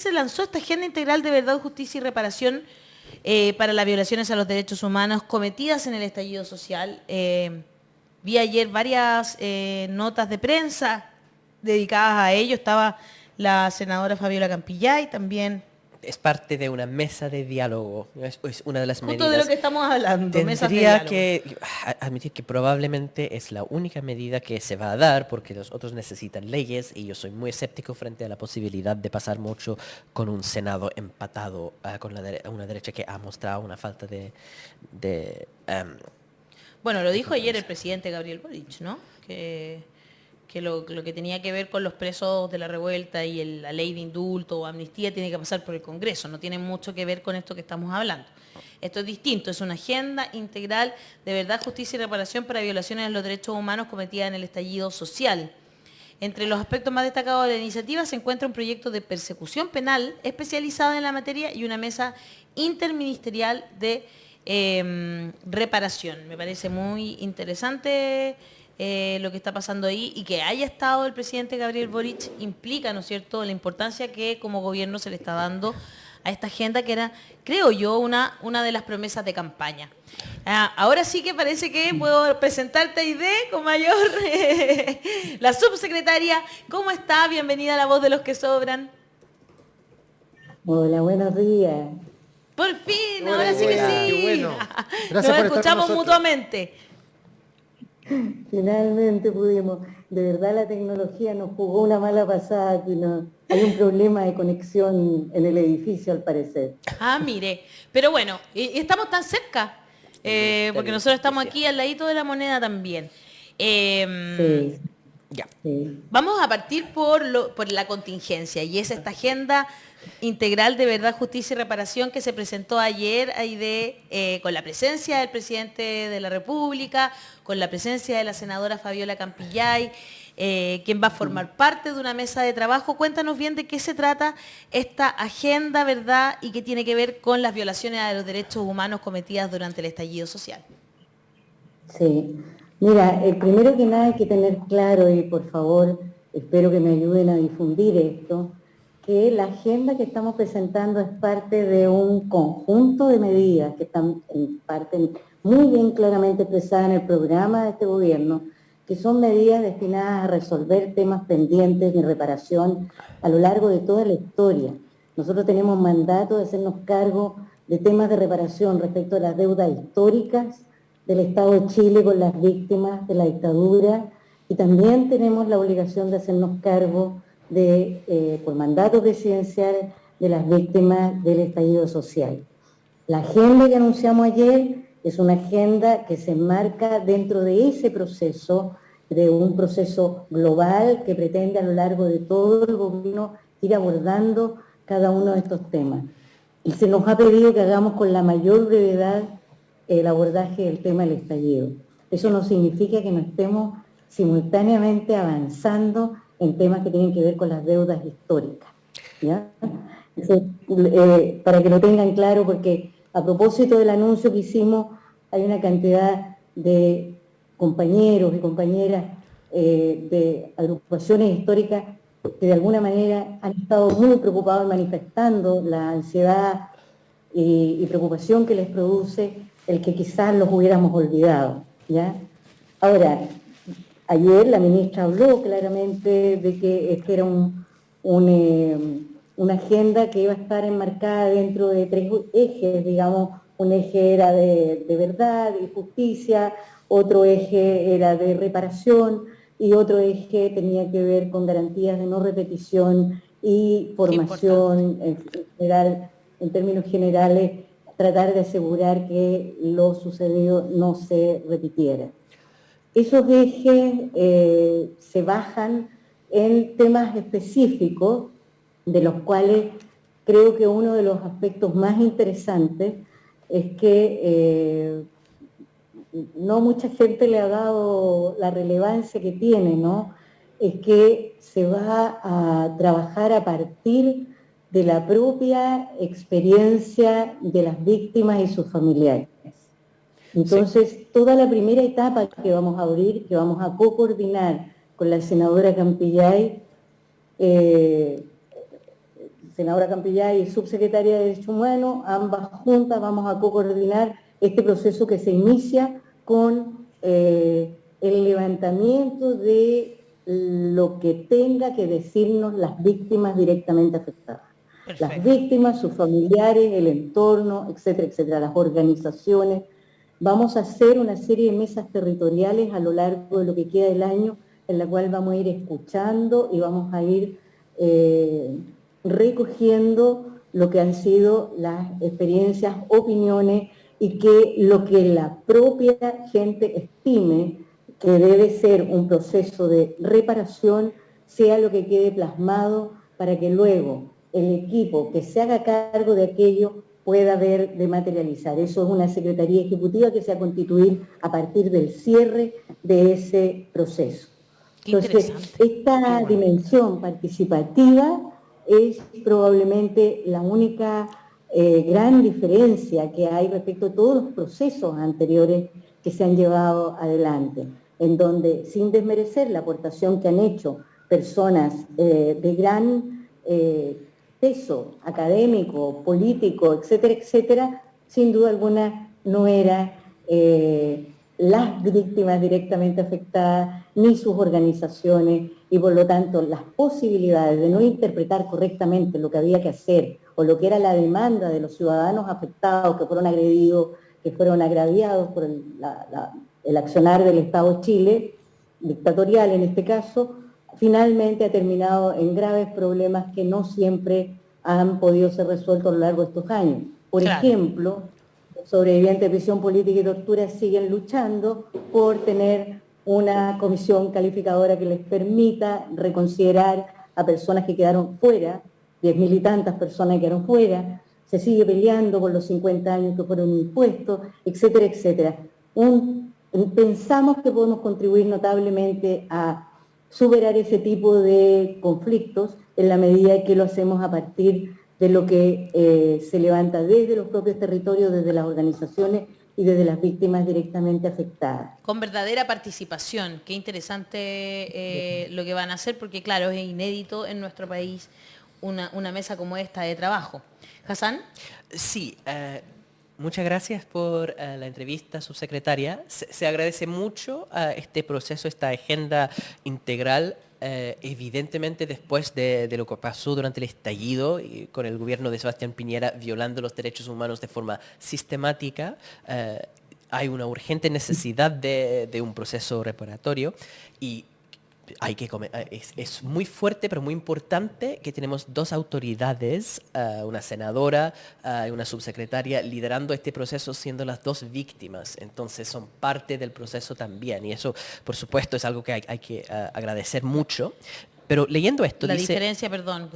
se lanzó esta Agenda Integral de Verdad, Justicia y Reparación para las violaciones a los derechos humanos cometidas en el estallido social. Vi ayer varias notas de prensa dedicadas a ello. Estaba la senadora Fabiola Campillay también. Es parte de una mesa de diálogo, es una de las Justo medidas. de lo que estamos hablando, mesas de Tendría diálogo. que admitir que probablemente es la única medida que se va a dar, porque los otros necesitan leyes y yo soy muy escéptico frente a la posibilidad de pasar mucho con un Senado empatado con una derecha que ha mostrado una falta de Bueno, lo dijo ayer el compromiso. presidente Gabriel Boric, ¿no? Que lo que tenía que ver con los presos de la revuelta y la ley de indulto o amnistía tiene que pasar por el Congreso, no tiene mucho que ver con esto que estamos hablando. Esto es distinto, es una agenda integral de verdad, justicia y reparación para violaciones de los derechos humanos cometidas en el estallido social. Entre los aspectos más destacados de la iniciativa se encuentra un proyecto de persecución penal especializada en la materia y una mesa interministerial de reparación. Me parece muy interesante lo que está pasando ahí y que haya estado el presidente Gabriel Boric implica, ¿no es cierto?, la importancia que como gobierno se le está dando a esta agenda que era, creo yo, una de las promesas de campaña. Ahora sí que parece que puedo presentarte a Aide con mayor... la subsecretaria, ¿cómo está? Bienvenida a La Voz de los que Sobran. Hola, buenos días. Por fin, Hola, ahora sí que Idea, qué sí. bueno. Nos Gracias por estar con escuchamos nosotros. mutuamente. Finalmente pudimos. De verdad la tecnología nos jugó una mala pasada, que hay un problema de conexión en el edificio al parecer. Mire, pero bueno, y estamos tan cerca, porque nosotros estamos aquí al ladito de la moneda también. Sí, Ya. sí. Vamos a partir por la contingencia y es esta agenda integral de verdad, justicia y reparación que se presentó ayer con la presencia del presidente de la República, con la presencia de la senadora Fabiola Campillay, quien va a formar parte de una mesa de trabajo. Cuéntanos bien de qué se trata esta agenda, ¿verdad? Y qué tiene que ver con las violaciones a los derechos humanos cometidas durante el estallido social. Sí, mira, primero que nada hay que tener claro, y por favor, espero que me ayuden a difundir esto, que la agenda que estamos presentando es parte de un conjunto de medidas que están en parte muy bien claramente expresadas en el programa de este gobierno, que son medidas destinadas a resolver temas pendientes de reparación a lo largo de toda la historia. Nosotros tenemos mandato de hacernos cargo de temas de reparación respecto a las deudas históricas del Estado de Chile con las víctimas de la dictadura, y también tenemos la obligación de hacernos cargo por mandato presidencial de las víctimas del estallido social. La agenda que anunciamos ayer es una agenda que se enmarca dentro de ese proceso, de un proceso global que pretende a lo largo de todo el gobierno ir abordando cada uno de estos temas. Y se nos ha pedido que hagamos con la mayor brevedad el abordaje del tema del estallido. Eso no significa que no estemos simultáneamente avanzando en temas que tienen que ver con las deudas históricas, ¿ya? Eso, para que lo tengan claro, porque a propósito del anuncio que hicimos, hay una cantidad de compañeros y compañeras de agrupaciones históricas que de alguna manera han estado muy preocupados manifestando la ansiedad y preocupación que les produce el que quizás los hubiéramos olvidado, ¿ya? Ahora, ayer la ministra habló claramente de que este era una agenda que iba a estar enmarcada dentro de 3 ejes, digamos. Un eje era de verdad y justicia, otro eje era de reparación y otro eje tenía que ver con garantías de no repetición y formación en general, en términos generales, tratar de asegurar que lo sucedido no se repitiera. Esos ejes se bajan en temas específicos, de los cuales creo que uno de los aspectos más interesantes es que no mucha gente le ha dado la relevancia que tiene, ¿no? Es que se va a trabajar a partir de la propia experiencia de las víctimas y sus familiares. Entonces, sí, toda la primera etapa que vamos a abrir, que vamos a coordinar con la senadora Campillay, se senadora Campillay es subsecretaria de Derechos Humanos, ambas juntas vamos a coordinar este proceso que se inicia con el levantamiento de lo que tenga que decirnos las víctimas directamente afectadas. Perfecto. Las víctimas, sus familiares, el entorno, etcétera, etcétera, las organizaciones. Vamos a hacer una serie de mesas territoriales a lo largo de lo que queda del año, en la cual vamos a ir escuchando y vamos a ir recogiendo lo que han sido las experiencias, opiniones y que lo que la propia gente estime que debe ser un proceso de reparación sea lo que quede plasmado para que luego el equipo que se haga cargo de aquello pueda ver de materializar. Eso es una secretaría ejecutiva que se va a constituir a partir del cierre de ese proceso. Entonces, esta dimensión participativa es probablemente la única gran diferencia que hay respecto a todos los procesos anteriores que se han llevado adelante, en donde, sin desmerecer la aportación que han hecho personas de gran peso académico, político, etcétera, etcétera, sin duda alguna no era las víctimas directamente afectadas, ni sus organizaciones, y por lo tanto las posibilidades de no interpretar correctamente lo que había que hacer o lo que era la demanda de los ciudadanos afectados que fueron agredidos, que fueron agraviados por el accionar del Estado de Chile, dictatorial en este caso, finalmente ha terminado en graves problemas que no siempre han podido ser resueltos a lo largo de estos años. Por ejemplo, los sobrevivientes de prisión política y tortura siguen luchando por tener una comisión calificadora que les permita reconsiderar a personas que quedaron fuera, 10.000 y tantas personas que quedaron fuera, se sigue peleando por los 50 años que fueron impuestos, etcétera, etcétera. Pensamos que podemos contribuir notablemente a superar ese tipo de conflictos en la medida que lo hacemos a partir de lo que se levanta desde los propios territorios, desde las organizaciones y desde las víctimas directamente afectadas. Con verdadera participación. Qué interesante lo que van a hacer, porque claro, es inédito en nuestro país una mesa como esta de trabajo. Hassan. Sí, muchas gracias por la entrevista, subsecretaria. Se agradece mucho este proceso, esta agenda integral, evidentemente después de lo que pasó durante el estallido y con el gobierno de Sebastián Piñera violando los derechos humanos de forma sistemática. Hay una urgente necesidad de un proceso reparatorio y es muy fuerte, pero muy importante que tenemos dos autoridades, una senadora y una subsecretaria, liderando este proceso, siendo las dos víctimas. Entonces son parte del proceso también. Y eso, por supuesto, es algo que hay que agradecer mucho. Pero leyendo esto, la diferencia, perdón,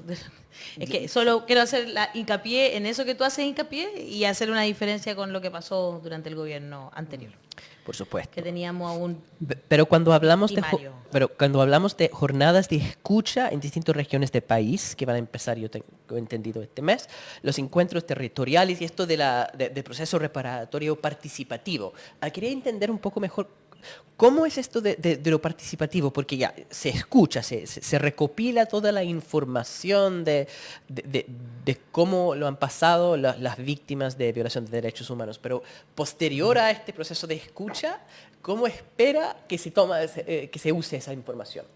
es que solo quiero hacer hincapié en eso que tú haces hincapié y hacer una diferencia con lo que pasó durante el gobierno anterior. Por supuesto. Que teníamos aún. Pero cuando hablamos de jornadas de escucha en distintas regiones del país, que van a empezar, yo tengo entendido, este mes, los encuentros territoriales y esto del proceso reparatorio participativo. Quería entender un poco mejor cómo es esto de lo participativo, porque ya se escucha, se recopila toda la información de cómo lo han pasado las víctimas de violación de derechos humanos, pero posterior a este proceso de escucha, ¿cómo espera que se use esa información?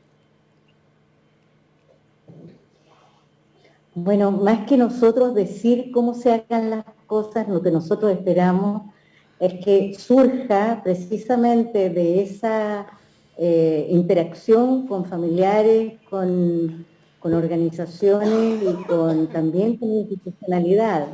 Bueno, más que nosotros decir cómo se hagan las cosas, lo que nosotros esperamos es que surja precisamente de esa interacción con familiares, con organizaciones y también con institucionalidad,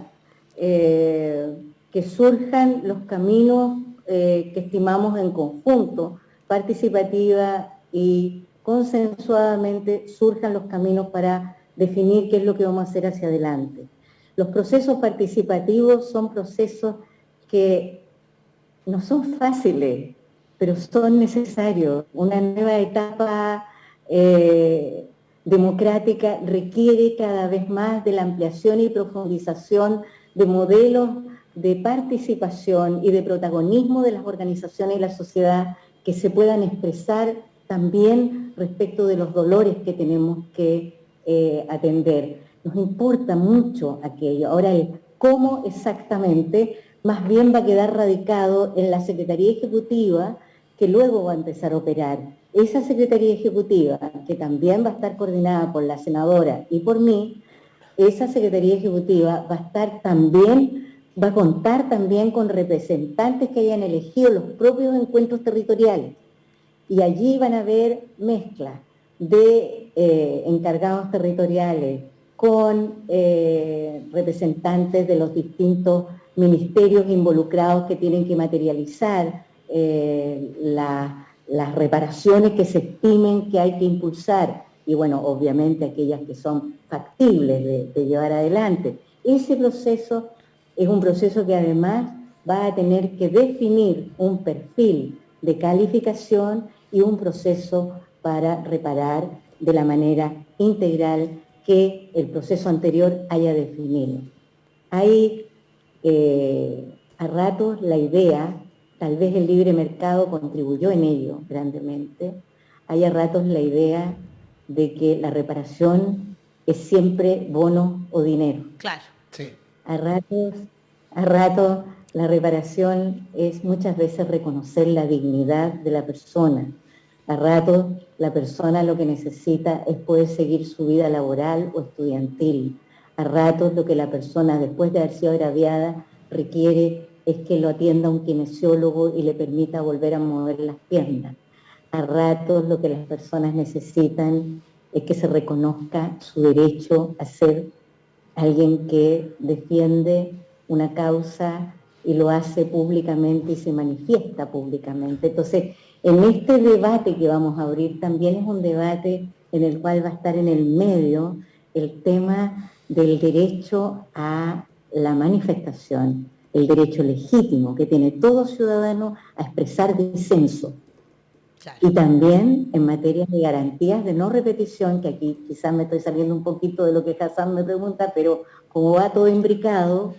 que surjan los caminos que estimamos en conjunto, participativa y consensuadamente surjan los caminos para definir qué es lo que vamos a hacer hacia adelante. Los procesos participativos son procesos que no son fáciles, pero son necesarios. Una nueva etapa democrática requiere cada vez más de la ampliación y profundización de modelos de participación y de protagonismo de las organizaciones y la sociedad que se puedan expresar también respecto de los dolores que tenemos que atender. nos importa mucho aquello. Ahora el cómo exactamente más bien va a quedar radicado en la Secretaría Ejecutiva, que luego va a empezar a operar. Esa Secretaría Ejecutiva, que también va a estar coordinada por la senadora y por mí, esa Secretaría Ejecutiva va a estar también, va a contar también con representantes que hayan elegido los propios encuentros territoriales. Y allí van a haber mezclas de encargados territoriales con representantes de los distintos ministerios involucrados que tienen que materializar las reparaciones que se estimen que hay que impulsar y bueno, obviamente aquellas que son factibles de llevar adelante. Ese proceso es un proceso que además va a tener que definir un perfil de calificación y un proceso para reparar de la manera integral que el proceso anterior haya definido. Hay a ratos la idea, tal vez el libre mercado contribuyó en ello grandemente, hay a ratos la idea de que la reparación es siempre bono o dinero. Claro. Sí. A ratos la reparación es muchas veces reconocer la dignidad de la persona. A ratos la persona lo que necesita es poder seguir su vida laboral o estudiantil. A ratos lo que la persona, después de haber sido agraviada, requiere es que lo atienda un kinesiólogo y le permita volver a mover las piernas. A ratos lo que las personas necesitan es que se reconozca su derecho a ser alguien que defiende una causa y lo hace públicamente y se manifiesta públicamente. Entonces, en este debate que vamos a abrir también es un debate en el cual va a estar en el medio el tema del derecho a la manifestación, el derecho legítimo que tiene todo ciudadano a expresar disenso. Claro. Y también en materia de garantías de no repetición, que aquí quizás me estoy saliendo un poquito de lo que Hassan me pregunta, pero como va todo imbricado,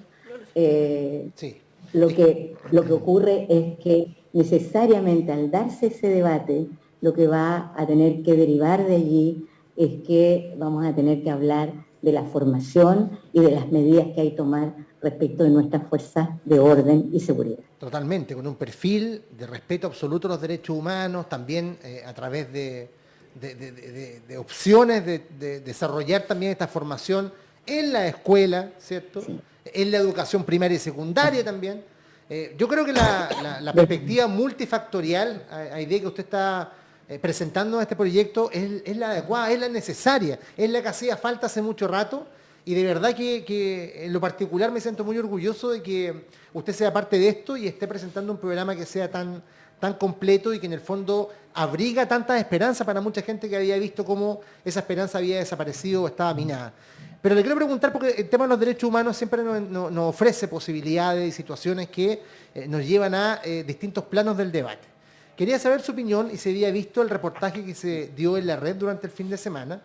Sí. lo que ocurre es que necesariamente al darse ese debate, lo que va a tener que derivar de allí es que vamos a tener que hablar de la formación y de las medidas que hay que tomar respecto de nuestras fuerzas de orden y seguridad. Totalmente, con un perfil de respeto absoluto a los derechos humanos, también a través de opciones de desarrollar también esta formación en la escuela, ¿cierto? Sí. En la educación primaria y secundaria también. Yo creo que la perspectiva multifactorial, idea que usted está presentando en este proyecto, es la adecuada, es la necesaria, es la que hacía falta hace mucho rato. Y de verdad que en lo particular me siento muy orgulloso de que usted sea parte de esto y esté presentando un programa que sea tan completo y que en el fondo abriga tanta esperanza para mucha gente que había visto cómo esa esperanza había desaparecido o estaba minada. Pero le quiero preguntar, porque el tema de los derechos humanos siempre nos ofrece posibilidades y situaciones que nos llevan a distintos planos del debate. Quería saber su opinión y se había visto el reportaje que se dio en la red durante el fin de semana,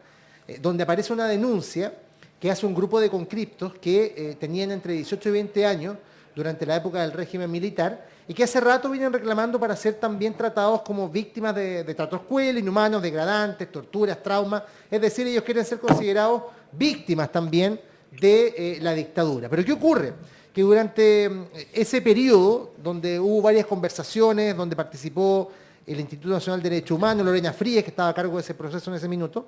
donde aparece una denuncia que hace un grupo de conscriptos que tenían entre 18 y 20 años durante la época del régimen militar y que hace rato vienen reclamando para ser también tratados como víctimas de tratos crueles, inhumanos, degradantes, torturas, traumas. Es decir, ellos quieren ser considerados víctimas también de la dictadura. Pero ¿qué ocurre? Que durante ese periodo, donde hubo varias conversaciones, donde participó el Instituto Nacional de Derechos Humanos, Lorena Frías, que estaba a cargo de ese proceso en ese minuto,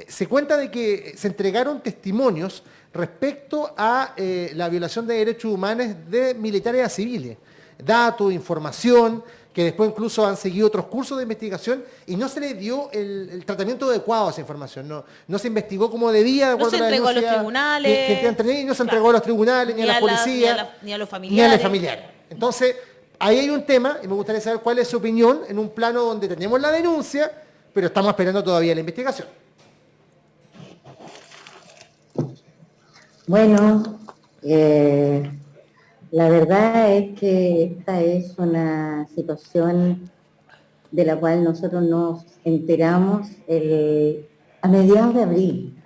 se cuenta de que se entregaron testimonios respecto a la violación de derechos humanos de militares a civiles. Datos, información, que después incluso han seguido otros cursos de investigación y no se les dio el tratamiento adecuado a esa información. No se investigó como debía, de acuerdo No se a la entregó a los denuncia tribunales. y no se entregó a los tribunales, ni a la policía, ni a los ni familiares. a los familiares. Entonces, ahí hay un tema y me gustaría saber cuál es su opinión en un plano donde tenemos la denuncia, pero estamos esperando todavía la investigación. Bueno, la verdad es que esta es una situación de la cual nosotros nos enteramos a mediados de abril.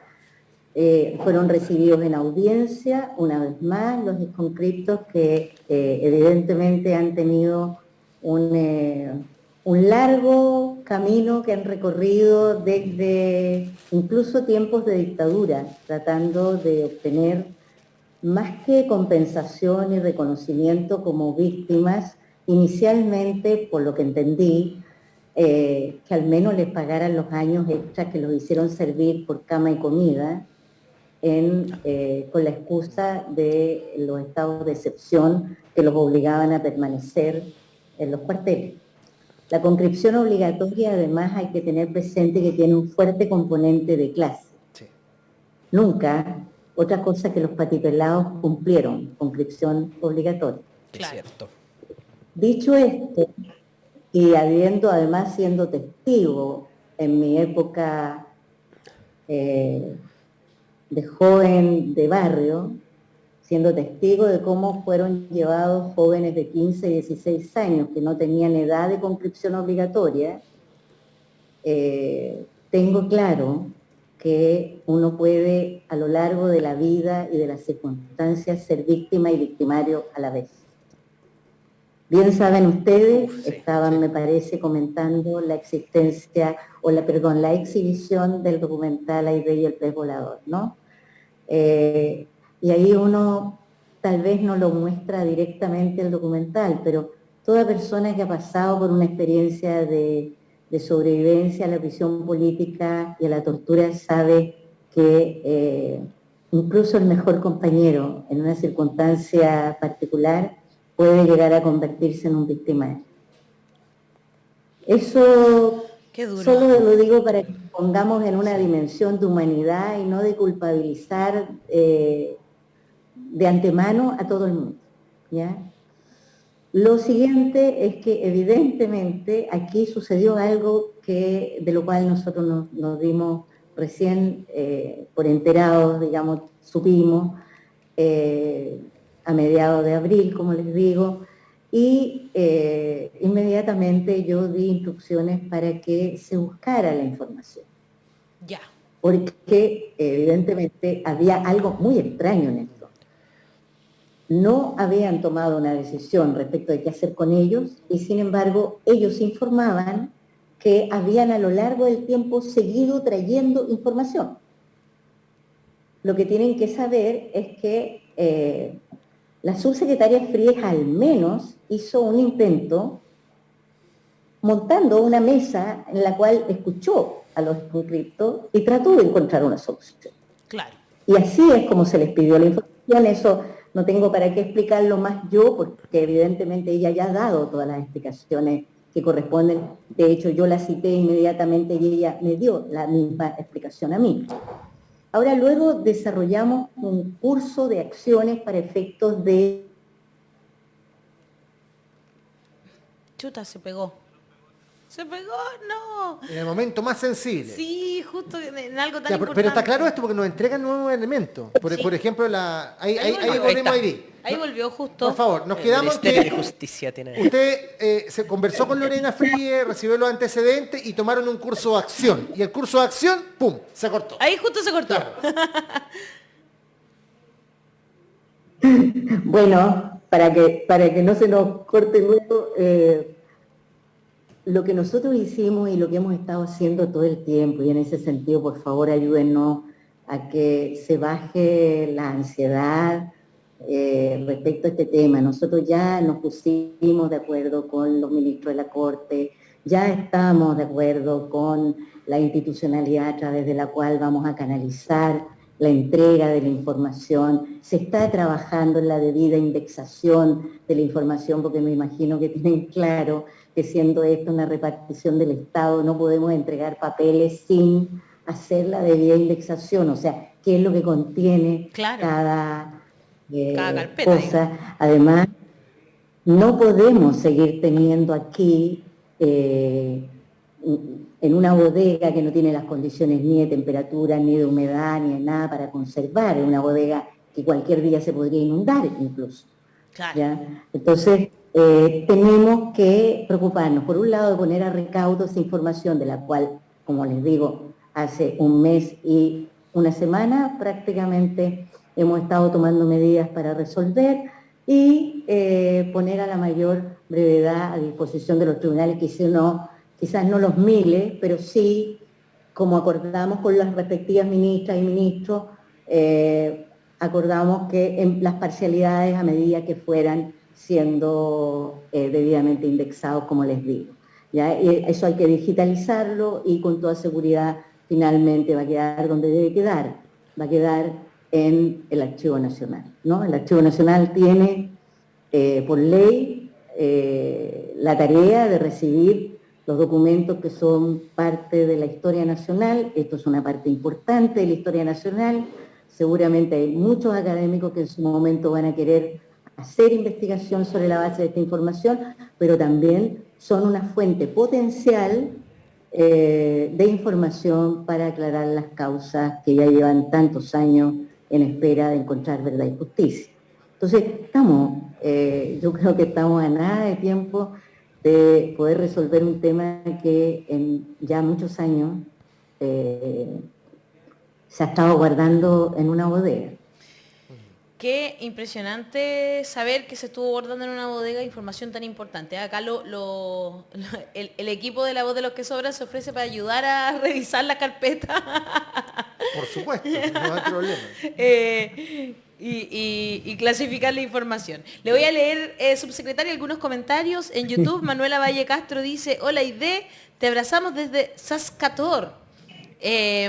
Fueron recibidos en audiencia, una vez más, los conscriptos que evidentemente han tenido un un largo camino que han recorrido desde incluso tiempos de dictadura, tratando de obtener más que compensación y reconocimiento como víctimas, inicialmente, por lo que entendí, que al menos les pagaran los años extras que los hicieron servir por cama y comida, con la excusa de los estados de excepción que los obligaban a permanecer en los cuarteles. La conscripción obligatoria, además, hay que tener presente que tiene un fuerte componente de clase. Sí. Nunca, otra cosa que los patipelados cumplieron, conscripción obligatoria. Es cierto. Dicho esto, y habiendo además siendo testigo en mi época de joven de barrio, siendo testigo de cómo fueron llevados jóvenes de 15 y 16 años que no tenían edad de conscripción obligatoria, tengo claro que uno puede a lo largo de la vida y de las circunstancias ser víctima y victimario a la vez. Bien saben ustedes, estaban, me parece, comentando la existencia, la exhibición del documental Aide y el pez volador, ¿no? Y ahí uno tal vez no lo muestra directamente el documental, pero toda persona que ha pasado por una experiencia de sobrevivencia a la prisión política y a la tortura sabe que incluso el mejor compañero en una circunstancia particular puede llegar a convertirse en un victimario. Eso solo lo digo para que pongamos en una dimensión de humanidad y no de culpabilizar de antemano a todo el mundo, ¿ya? Lo siguiente es que evidentemente aquí sucedió algo de lo cual nosotros nos dimos recién por enterados, digamos, supimos, a mediados de abril, como les digo, y inmediatamente yo di instrucciones para que se buscara la información. Ya. Porque evidentemente había algo muy extraño en esto. No habían tomado una decisión respecto de qué hacer con ellos y sin embargo ellos informaban que habían a lo largo del tiempo seguido trayendo información. Lo que tienen que saber es que la subsecretaria Fríes al menos hizo un intento montando una mesa en la cual escuchó a los conscriptos y trató de encontrar una solución. Claro. Y así es como se les pidió la información. Eso no tengo para qué explicarlo más yo, porque evidentemente ella ya ha dado todas las explicaciones que corresponden. De hecho, yo la cité inmediatamente y ella me dio la misma explicación a mí. Ahora, luego desarrollamos un curso de acciones para efectos de... Chuta, se pegó. ¡Se pegó! ¡No! En el momento más sensible. Sí, justo en algo tan Ya, importante. pero está claro esto porque nos entregan nuevos elementos. Por ejemplo, ahí volvemos ahí. Ahí volvió justo. Por favor, nos El quedamos Ministerio que de Justicia tiene... usted se conversó con Lorena Fríes, recibió los antecedentes y tomaron un curso de acción. Y el curso de acción, ¡pum!, se cortó. Ahí justo se cortó. Claro. Bueno, para que no se nos corte luego, lo que nosotros hicimos y lo que hemos estado haciendo todo el tiempo, y en ese sentido, por favor, ayúdennos a que se baje la ansiedad respecto a este tema. Nosotros ya nos pusimos de acuerdo con los ministros de la Corte, ya estamos de acuerdo con la institucionalidad a través de la cual vamos a canalizar la entrega de la información, se está trabajando en la debida indexación de la información, porque me imagino que tienen claro que siendo esto una repartición del Estado, no podemos entregar papeles sin hacer la debida indexación, o sea, qué es lo que contiene cada carpeta, cosa. digamos. Además, no podemos seguir teniendo aquí en una bodega que no tiene las condiciones ni de temperatura, ni de humedad, ni de nada para conservar, es una bodega que cualquier día se podría inundar incluso. Claro. ¿Ya? Entonces, tenemos que preocuparnos, por un lado, de poner a recaudo esa información de la cual, como les digo, hace un mes y una semana prácticamente hemos estado tomando medidas para resolver, y poner a la mayor brevedad a disposición de los tribunales, que si no, quizás no los miles, pero sí, como acordamos con las respectivas ministras y ministros, acordamos que en las parcialidades a medida que fueran siendo debidamente indexados, como les digo. ¿Ya? Eso hay que digitalizarlo y con toda seguridad finalmente va a quedar donde debe quedar, va a quedar en el Archivo Nacional, ¿no? El Archivo Nacional tiene por ley la tarea de recibir los documentos que son parte de la historia nacional. Esto es una parte importante de la historia nacional. Seguramente hay muchos académicos que en su momento van a querer hacer investigación sobre la base de esta información, pero también son una fuente potencial de información para aclarar las causas que ya llevan tantos años en espera de encontrar verdad y justicia. Entonces, yo creo que estamos a nada de tiempo de poder resolver un tema que en ya muchos años se ha estado guardando en una bodega. Qué impresionante saber que se estuvo guardando en una bodega información tan importante. Acá el equipo de La Voz de los que Sobran se ofrece para ayudar a revisar la carpeta. Por supuesto, no hay problema. Y clasificar la información. Le voy a leer, subsecretaria, algunos comentarios en YouTube. Manuela Valle Castro dice: hola Aide, te abrazamos desde Saskatoon.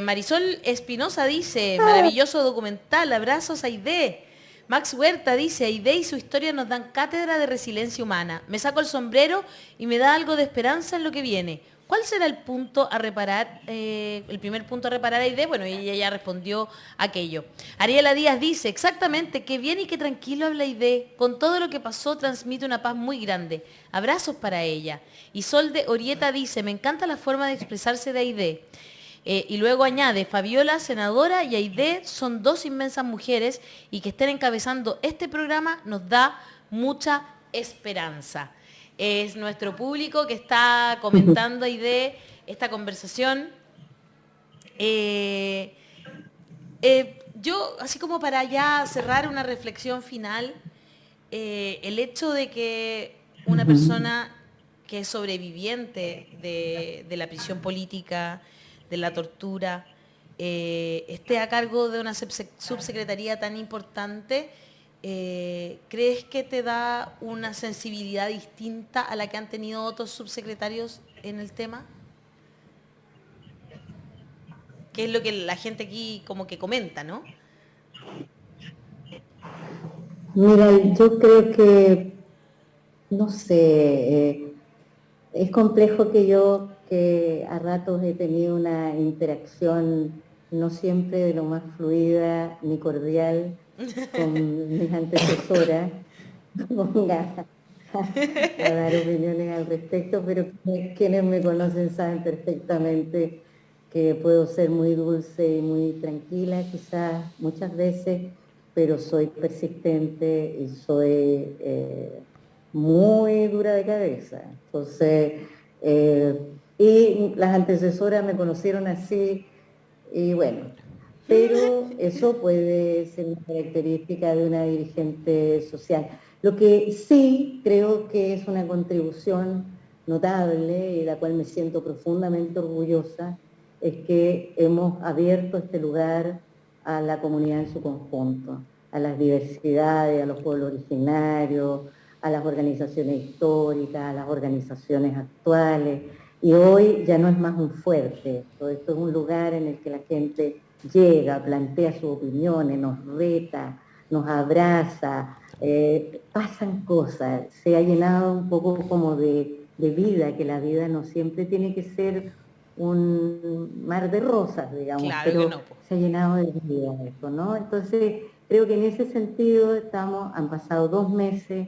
Marisol Espinosa dice: maravilloso documental, abrazos Aide. Max Huerta dice: Aide y su historia nos dan cátedra de resiliencia humana. Me saco el sombrero y me da algo de esperanza en lo que viene. ¿Cuál será el punto a reparar, el primer punto a reparar, Aide? Bueno, ella ya respondió aquello. Ariela Díaz dice: exactamente, qué bien y qué tranquilo habla Aide. Con todo lo que pasó transmite una paz muy grande. Abrazos para ella. Y Sol de Orieta dice: me encanta la forma de expresarse de Aide. Y luego añade: Fabiola, senadora, y Aide son dos inmensas mujeres y que estén encabezando este programa nos da mucha esperanza. Es nuestro público que está comentando, Aide, esta conversación. Yo, así como para ya cerrar una reflexión final, el hecho de que una persona que es sobreviviente de la prisión política, de la tortura, esté a cargo de una subsecretaría tan importante, ¿crees que te da una sensibilidad distinta a la que han tenido otros subsecretarios en el tema? Que es lo que la gente aquí como que comenta, ¿no? Mira, yo creo que, no sé, es complejo que a ratos he tenido una interacción no siempre de lo más fluida ni cordial con mis antecesoras, ponga a dar opiniones al respecto, pero quienes me conocen saben perfectamente que puedo ser muy dulce y muy tranquila, quizás muchas veces, pero soy persistente y soy muy dura de cabeza. Entonces, y las antecesoras me conocieron así, y bueno, pero eso puede ser una característica de una dirigente social. Lo que sí creo que es una contribución notable y de la cual me siento profundamente orgullosa, es que hemos abierto este lugar a la comunidad en su conjunto, a las diversidades, a los pueblos originarios, a las organizaciones históricas, a las organizaciones actuales. Y hoy ya no es más un fuerte, esto es un lugar en el que la gente llega, plantea sus opiniones, nos reta, nos abraza, pasan cosas, se ha llenado un poco como de vida, que la vida no siempre tiene que ser un mar de rosas, digamos, Claro pero que no, po. se ha llenado de vida esto, ¿no? Entonces, creo que en ese sentido han pasado 2 meses,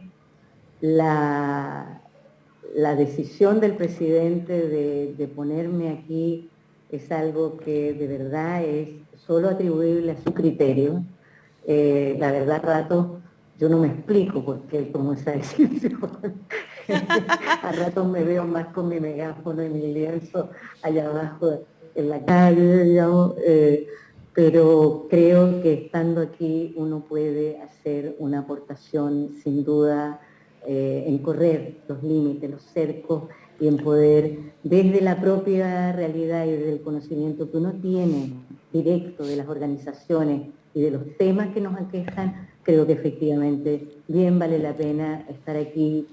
la decisión del presidente de ponerme aquí es algo que de verdad es solo atribuible a su criterio. La verdad, a ratos yo no me explico por qué él tomó esa decisión. A ratos me veo más con mi megáfono y mi lienzo allá abajo en la calle, digamos, pero creo que estando aquí uno puede hacer una aportación sin duda en correr los límites, los cercos y en poder, desde la propia realidad y desde el conocimiento que uno tiene directo de las organizaciones y de los temas que nos aquejan, creo que efectivamente bien vale la pena estar aquí,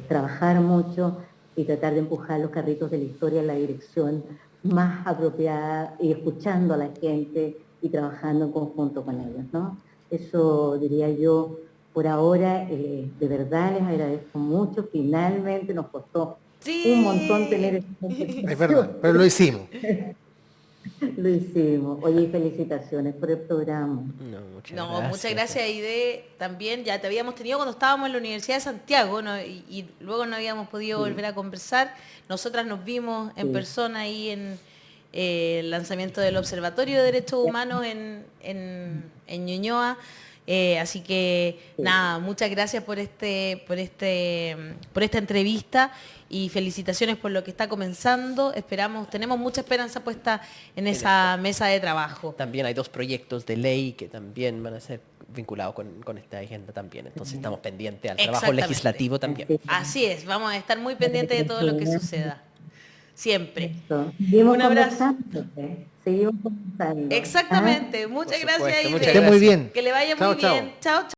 trabajar mucho y tratar de empujar los carritos de la historia en la dirección más apropiada y escuchando a la gente y trabajando en conjunto con ellos, ¿no? Eso diría yo por ahora. De verdad les agradezco mucho. Finalmente nos costó un montón tener esta Es verdad, conversación. pero lo hicimos. Lo hicimos. Oye, felicitaciones por el programa. No, muchas No, gracias. muchas gracias, Aide. También ya te habíamos tenido cuando estábamos en la Universidad de Santiago, ¿no? Y luego no habíamos podido volver a conversar. Nosotras nos vimos en persona ahí en el lanzamiento del Observatorio de Derechos Humanos en Ñuñoa. Así que nada, muchas gracias por esta entrevista y felicitaciones por lo que está comenzando. Tenemos mucha esperanza puesta en esa mesa de trabajo. También hay 2 proyectos de ley que también van a ser vinculados con esta agenda también. Entonces estamos pendientes al trabajo Exactamente. legislativo también. Así es, vamos a estar muy pendientes de todo lo que suceda. Siempre. Eso. Seguimos Un abrazo. conversando. Seguimos conversando. Exactamente. Muchas Por gracias, supuesto, Aide. muchas Que esté muy bien. Que le vaya Chao, muy chao. bien. Chao, chao.